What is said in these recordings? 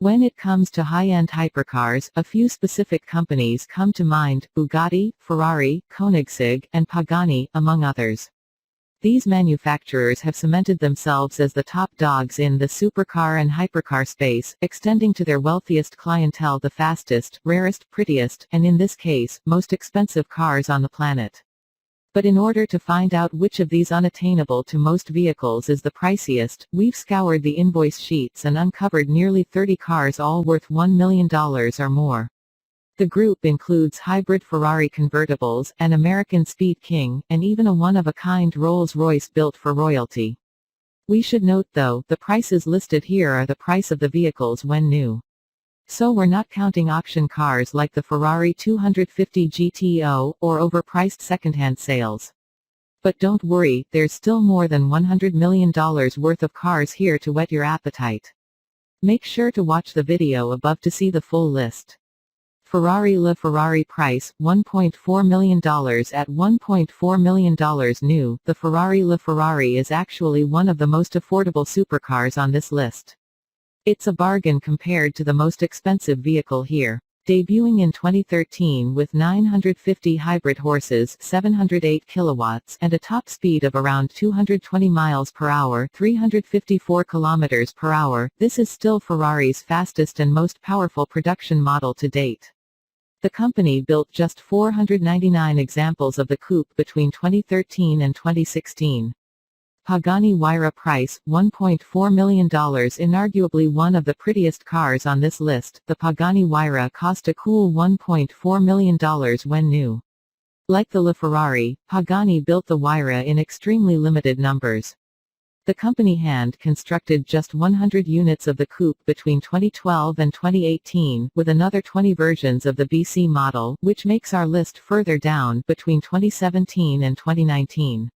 When it comes to high-end hypercars, a few specific companies come to mind: Bugatti, Ferrari, Koenigsegg, and Pagani, among others. These manufacturers have cemented themselves as the top dogs in the supercar and hypercar space, extending to their wealthiest clientele the fastest, rarest, prettiest, and in this case, most expensive cars on the planet. But in order to find out which of these unattainable to most vehicles is the priciest, we've scoured the invoice sheets and uncovered nearly 30 cars all worth $1 million or more. The group includes hybrid Ferrari convertibles, an American Speed King, and even a one-of-a-kind Rolls-Royce built for royalty. We should note though, the prices listed here are the price of the vehicles when new. So we're not counting auction cars like the Ferrari 250 GTO, or overpriced secondhand sales. But don't worry, there's still more than $100 million worth of cars here to whet your appetite. Make sure to watch the video above to see the full list. Ferrari LaFerrari price, $1.4 million. At $1.4 million new, the Ferrari LaFerrari is actually one of the most affordable supercars on this list. It's a bargain compared to the most expensive vehicle here. Debuting in 2013 with 950 hybrid horses, 708 kilowatts, and a top speed of around 220 miles per hour, 354 kilometers per hour, this is still Ferrari's fastest and most powerful production model to date. The company built just 499 examples of the coupe between 2013 and 2016. Pagani Huayra price, $1.4 million. Inarguably one of the prettiest cars on this list, the Pagani Huayra cost a cool $1.4 million when new. Like the LaFerrari, Pagani built the Huayra in extremely limited numbers. The company hand-constructed just 100 units of the coupe between 2012 and 2018, with another 20 versions of the BC model, which makes our list further down, between 2017 and 2019.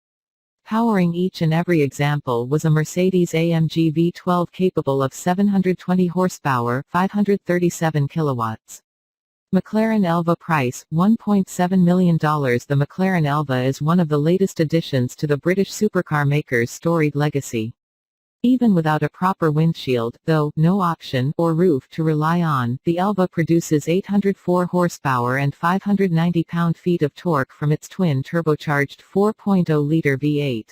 Powering each and every example was a Mercedes-AMG V12 capable of 720 horsepower, 537 kilowatts. McLaren Elva price, $1.7 million. The McLaren Elva is one of the latest additions to the British supercar maker's storied legacy. Even without a proper windshield, though, no option, or roof to rely on, the Elva produces 804 horsepower and 590 pound-feet of torque from its twin-turbocharged 4.0-liter V8.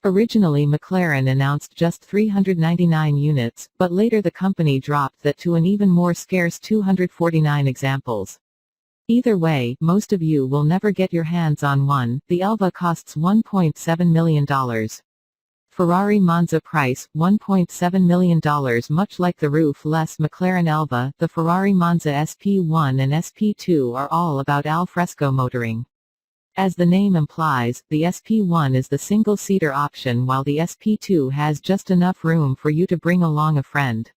Originally McLaren announced just 399 units, but later the company dropped that to an even more scarce 249 examples. Either way, most of you will never get your hands on one. The Elva costs $1.7 million. Ferrari Monza price, $1.7 million. Much like the roof-less McLaren Elva, the Ferrari Monza SP1 and SP2 are all about al fresco motoring. As the name implies, the SP1 is the single-seater option while the SP2 has just enough room for you to bring along a friend.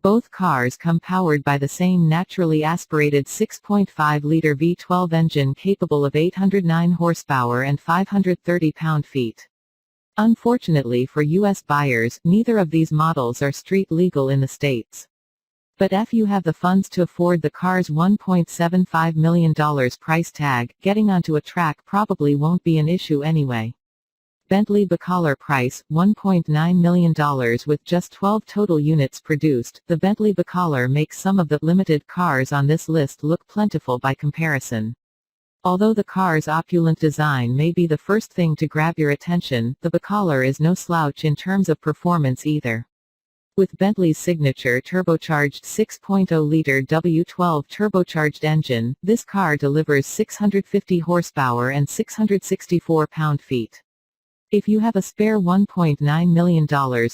Both cars come powered by the same naturally aspirated 6.5-liter V12 engine capable of 809 horsepower and 530 pound-feet. Unfortunately for U.S. buyers, neither of these models are street legal in the States. But if you have the funds to afford the car's $1.75 million price tag, getting onto a track probably won't be an issue anyway. Bentley Bacalar price, $1.9 million. With just 12 total units produced, the Bentley Bacalar makes some of the limited cars on this list look plentiful by comparison. Although the car's opulent design may be the first thing to grab your attention, the Bacalar is no slouch in terms of performance either. With Bentley's signature turbocharged 6.0-liter W12 turbocharged engine, this car delivers 650 horsepower and 664 pound-feet. If you have a spare $1.9 million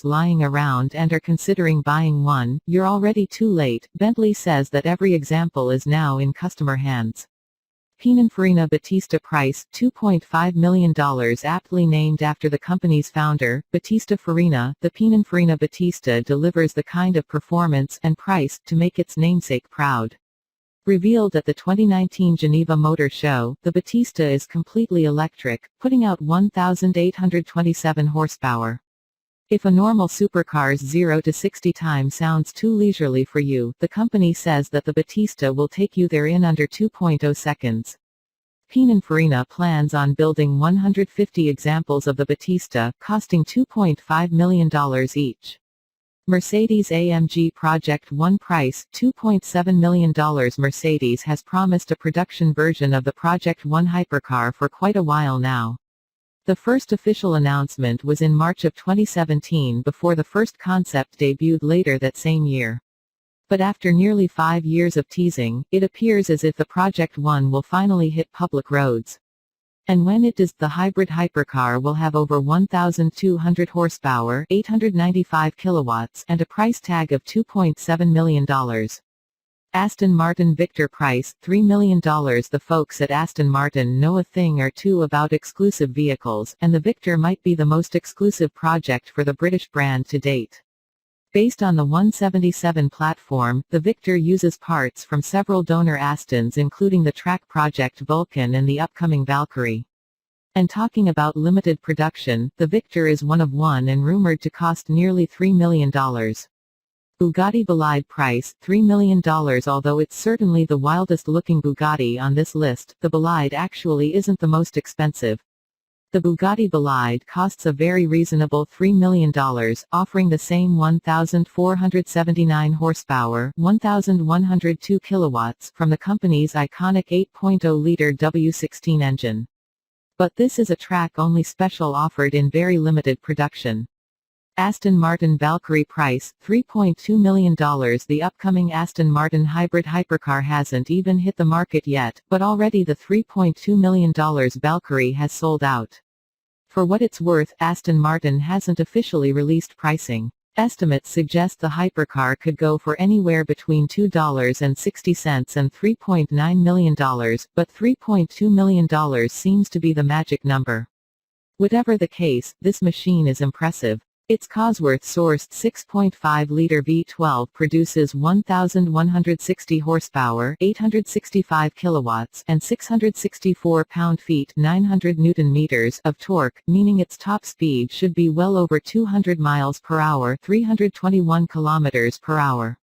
lying around and are considering buying one, you're already too late. Bentley says that every example is now in customer hands. Pininfarina Battista price, $2.5 million. Aptly named after the company's founder, Battista Farina, the Pininfarina Battista delivers the kind of performance and price to make its namesake proud. Revealed at the 2019 Geneva Motor Show, the Battista is completely electric, putting out 1,827 horsepower. If a normal supercar's 0 to 60 time sounds too leisurely for you, the company says that the Battista will take you there in under 2.0 seconds. Pininfarina plans on building 150 examples of the Battista, costing $2.5 million each. Mercedes-AMG Project One price $2.7 million. Mercedes has promised a production version of the Project One hypercar for quite a while now. The first official announcement was in March of 2017 before the first concept debuted later that same year. But after nearly 5 years of teasing, it appears as if the Project One will finally hit public roads. And when it does, the hybrid hypercar will have over 1,200 horsepower, 895 kilowatts, and a price tag of $2.7 million. Aston Martin Victor price $3 million. The folks at Aston Martin know a thing or two about exclusive vehicles, and the Victor might be the most exclusive project for the British brand to date. Based on the 177 platform, the Victor uses parts from several donor Astons, including the track project Vulcan and the upcoming Valkyrie. And talking about limited production, the Victor is one of one and rumored to cost nearly $3 million. Bugatti Bolide price $3 million. Although it's certainly the wildest looking Bugatti on this list, the Bolide actually isn't the most expensive. The Bugatti Bolide costs a very reasonable $3 million, offering the same 1,479 horsepower, 1,102 kilowatts from the company's iconic 8.0-liter W16 engine. But this is a track-only special offered in very limited production. Aston Martin Valkyrie price $3.2 million. The upcoming Aston Martin hybrid hypercar hasn't even hit the market yet, but already the $3.2 million Valkyrie has sold out. For what it's worth, Aston Martin hasn't officially released pricing. Estimates suggest the hypercar could go for anywhere between $2.60 and $3.9 million, but $3.2 million seems to be the magic number. Whatever the case, this machine is impressive. Its Cosworth-sourced 6.5-liter V12 produces 1,160 horsepower, 865 kilowatts, and 664 pound-feet, 900 newton-meters of torque, meaning its top speed should be well over 200 miles per hour, 321 kilometers per hour.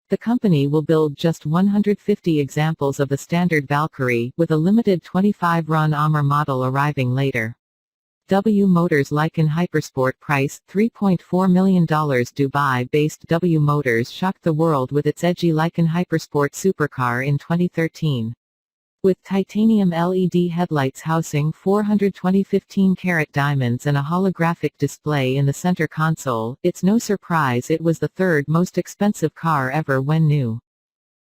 The company will build just 150 examples of the standard Valkyrie, with a limited 25-run Armour model arriving later. W Motors Lykan Hypersport price $3.4 million. Dubai-based W Motors shocked the world with its edgy Lykan Hypersport supercar in 2013. With titanium LED headlights housing 420 15-carat diamonds and a holographic display in the center console, it's no surprise it was the third most expensive car ever when new.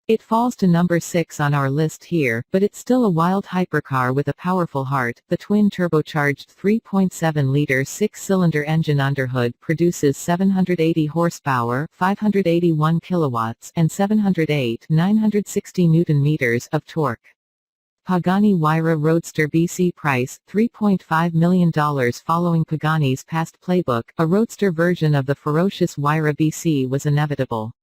It falls to number 6 on our list here, but it's still a wild hypercar with a powerful heart. The twin-turbocharged 3.7-liter 6-cylinder engine underhood produces 780 horsepower, 581 kilowatts, and 960 newton-meters of torque. Pagani Huayra Roadster BC price $3.5 million. Following Pagani's past playbook, a roadster version of the ferocious Huayra BC was inevitable.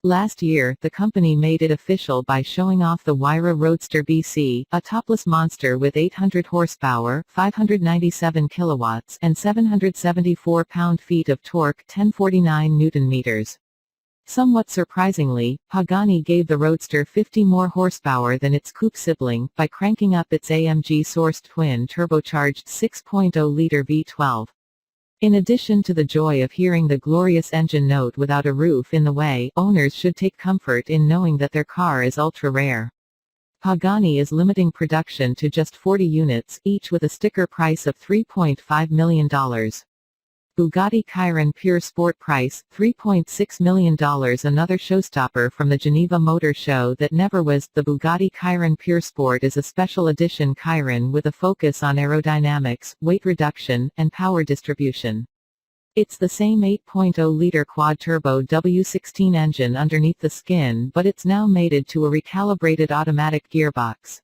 Last year, the company made it official by showing off the Huayra Roadster BC, a topless monster with 800 horsepower, 597 kilowatts, and 774 pound-feet of torque, 1049 newton-meters. Somewhat surprisingly, Pagani gave the Roadster 50 more horsepower than its coupe sibling, by cranking up its AMG-sourced twin-turbocharged 6.0-liter V12. In addition to the joy of hearing the glorious engine note without a roof in the way, owners should take comfort in knowing that their car is ultra-rare. Pagani is limiting production to just 40 units, each with a sticker price of $3.5 million. Bugatti Chiron Pure Sport price $3.6 million. Another showstopper from the Geneva Motor Show that never was. The Bugatti Chiron Pure Sport is a special edition Chiron with a focus on aerodynamics, weight reduction, and power distribution. It's the same 8.0-liter quad-turbo W16 engine underneath the skin, but it's now mated to a recalibrated automatic gearbox.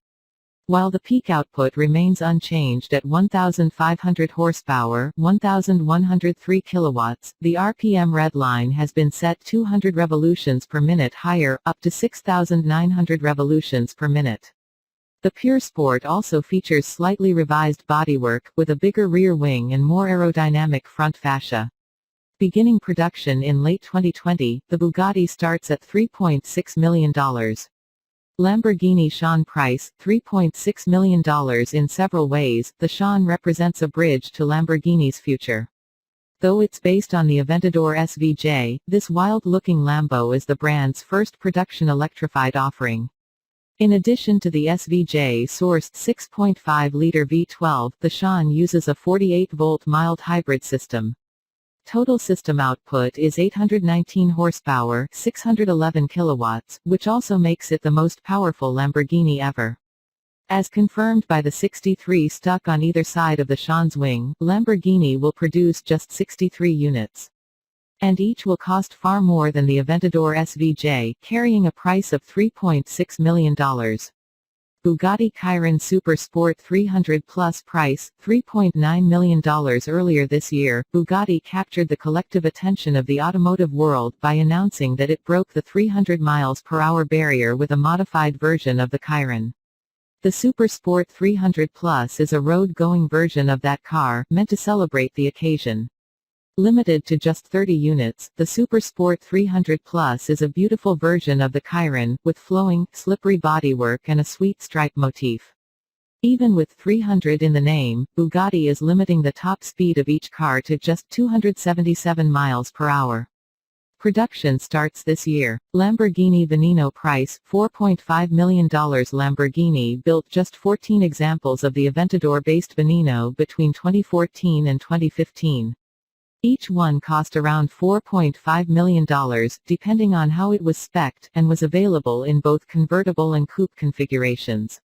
While the peak output remains unchanged at 1,500 horsepower, 1,103 kilowatts, the RPM redline has been set 200 revolutions per minute higher, up to 6,900 revolutions per minute. The Pure Sport also features slightly revised bodywork, with a bigger rear wing and more aerodynamic front fascia. Beginning production in late 2020, the Bugatti starts at $3.6 million. Lamborghini Sian price $3.6 million. In several ways, the Sian represents a bridge to Lamborghini's future. Though it's based on the Aventador SVJ, this wild-looking Lambo is the brand's first production electrified offering. In addition to the SVJ-sourced 6.5-liter V12, the Sian uses a 48-volt mild hybrid system. Total system output is 819 horsepower, 611 kilowatts, which also makes it the most powerful Lamborghini ever. As confirmed by the 63 stuck on either side of the Sian's wing, Lamborghini will produce just 63 units. And each will cost far more than the Aventador SVJ, carrying a price of $3.6 million. Bugatti Chiron Super Sport 300 Plus price, $3.9 million. Earlier this year, Bugatti captured the collective attention of the automotive world by announcing that it broke the 300 mph barrier with a modified version of the Chiron. The Super Sport 300 Plus is a road-going version of that car, meant to celebrate the occasion. Limited to just 30 units, the Super Sport 300 Plus is a beautiful version of the Chiron, with flowing, slippery bodywork and a sweet stripe motif. Even with 300 in the name, Bugatti is limiting the top speed of each car to just 277 mph. Production starts this year. Lamborghini Veneno price, $4.5 million. Lamborghini built just 14 examples of the Aventador-based Veneno between 2014 and 2015. Each one cost around $4.5 million, depending on how it was spec'd, and was available in both convertible and coupe configurations.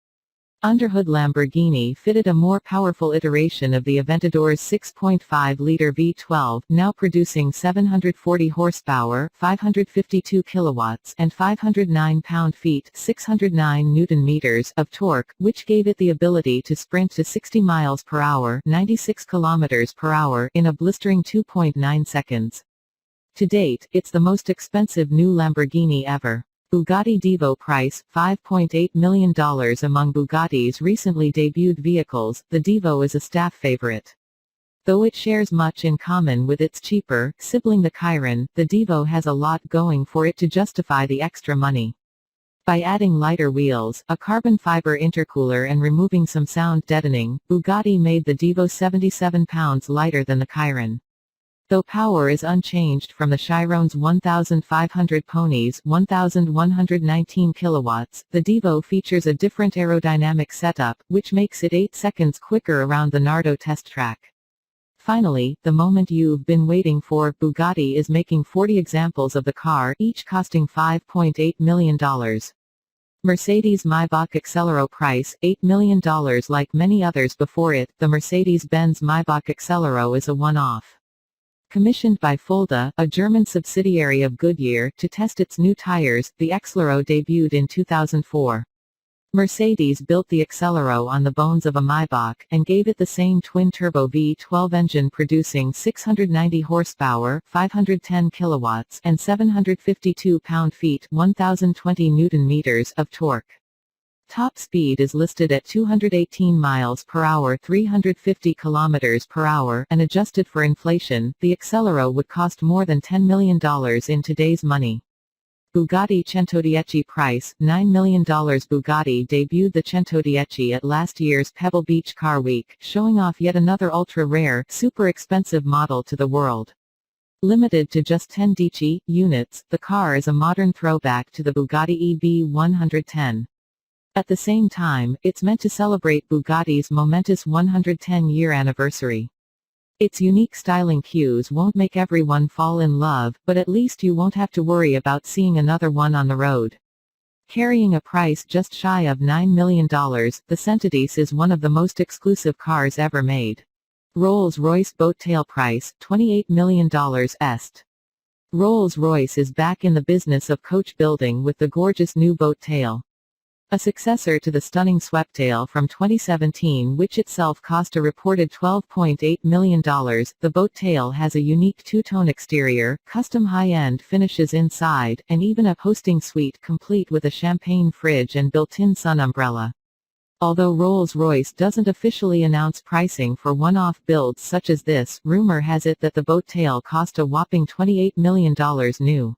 Underhood Lamborghini fitted a more powerful iteration of the Aventador's 6.5-liter V12, now producing 740 horsepower, 552 kilowatts, and 509 pound-feet, 609 newton-meters of torque, which gave it the ability to sprint to 60 miles per hour, 96 kilometers per hour, in a blistering 2.9 seconds. To date, it's the most expensive new Lamborghini ever. Bugatti Divo price, $5.8 million. Among Bugatti's recently debuted vehicles, the Divo is a staff favorite. Though it shares much in common with its cheaper sibling the Chiron, the Divo has a lot going for it to justify the extra money. By adding lighter wheels, a carbon fiber intercooler and removing some sound deadening, Bugatti made the Divo 77 pounds lighter than the Chiron. Though power is unchanged from the Chiron's 1,500 ponies, 1,119 kilowatts, the Divo features a different aerodynamic setup, which makes it 8 seconds quicker around the Nardo test track. Finally, the moment you've been waiting for, Bugatti is making 40 examples of the car, each costing $5.8 million. Mercedes-Maybach Accelero price, $8 million. Like many others before it, the Mercedes-Benz Maybach Accelero is a one-off. Commissioned by Fulda, a German subsidiary of Goodyear, to test its new tires, the Accelero debuted in 2004. Mercedes built the Accelero on the bones of a Maybach, and gave it the same twin-turbo V12 engine producing 690 horsepower, 510 kilowatts, and 752 pound-feet, 1,020 newton-meters of torque. Top speed is listed at 218 miles per hour, 350 kilometers per hour, and adjusted for inflation, the Accelero would cost more than $10 million in today's money. Bugatti Centodieci price, $9 million. Bugatti debuted the Centodieci at last year's Pebble Beach Car Week, showing off yet another ultra-rare, super expensive model to the world. Limited to just 10 units, the car is a modern throwback to the Bugatti EB110. At the same time, it's meant to celebrate Bugatti's momentous 110-year anniversary. Its unique styling cues won't make everyone fall in love, but at least you won't have to worry about seeing another one on the road. Carrying a price just shy of $9 million, the Centodieci is one of the most exclusive cars ever made. Rolls-Royce boat tail price, $28 million est. Rolls-Royce is back in the business of coach building with the gorgeous new boat tail. A successor to the stunning Sweptail from 2017, which itself cost a reported $12.8 million, the boat tail has a unique two-tone exterior, custom high-end finishes inside, and even a hosting suite complete with a champagne fridge and built-in sun umbrella. Although Rolls-Royce doesn't officially announce pricing for one-off builds such as this, rumor has it that the boat tail cost a whopping $28 million new.